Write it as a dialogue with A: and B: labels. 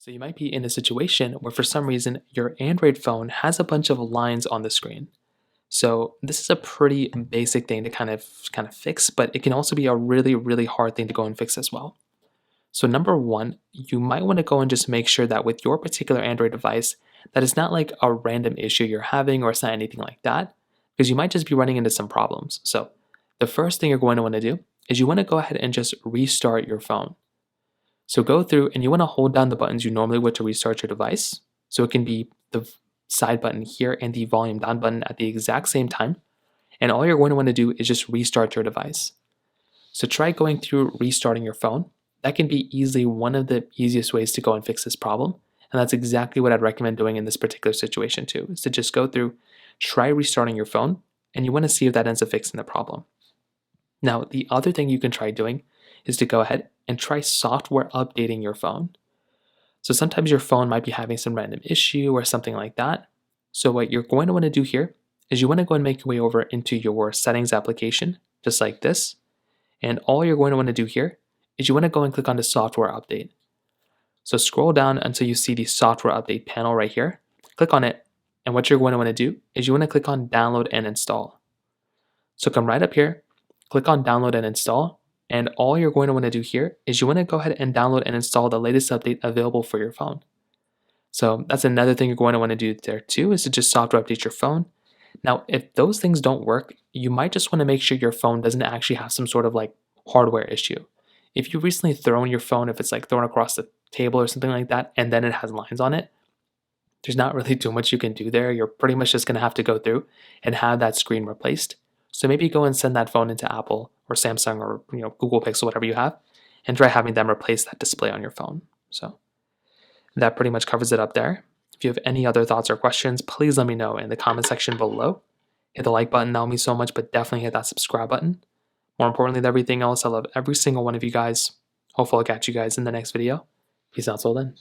A: So you might be in a situation where for some reason your Android phone has a bunch of lines on the screen. So this is a pretty basic thing to kind of fix, but it can also be a really hard thing to go and fix as well. So number one, you might want to go and just make sure that with your particular Android device, that it's not like a random issue you're having or it's not anything like that, because you might just be running into some problems. So the first thing you're going to want to do is you want to go ahead and just restart your phone. So go through and you want to hold down the buttons you normally would to restart your device. So it can be the side button here and the volume down button at the exact same time. And all you're going to want to do is just restart your device. So try going through restarting your phone. That can be easily one of the easiest ways to go and fix this problem. And that's exactly what I'd recommend doing in this particular situation too, is to just go through, try restarting your phone, and you want to see if that ends up fixing the problem. Now, the other thing you can try doing is to go ahead and try software updating your phone. So sometimes your phone might be having some random issue or something like that. So what you're going to want to do here is you want to go and make your way over into your settings application, just like this. And all you're going to want to do here is you want to go and click on the software update. So scroll down until you see the software update panel right here. Click on it. And what you're going to want to do is you want to click on download and install. So come right up here, click on download and install. And all you're going to want to do here is you want to go ahead and download and install the latest update available for your phone. So that's another thing you're going to want to do there too, is to just software update your phone. Now, if those things don't work, you might just want to make sure your phone doesn't actually have some sort of like hardware issue. If you've recently thrown your phone, if it's like thrown across the table or something like that, and then it has lines on it, there's not really too much you can do there. You're pretty much just going to have to go through and have that screen replaced. So maybe go and send that phone into Apple or Samsung or Google Pixel, whatever you have, and try having them replace that display on your phone. So that pretty much covers it up there. If you have any other thoughts or questions, please let me know in the comment section below. Hit the like button, that'll mean so much, but definitely hit that subscribe button. More importantly than everything else, I love every single one of you guys. Hopefully I'll catch you guys in the next video. Peace out till then.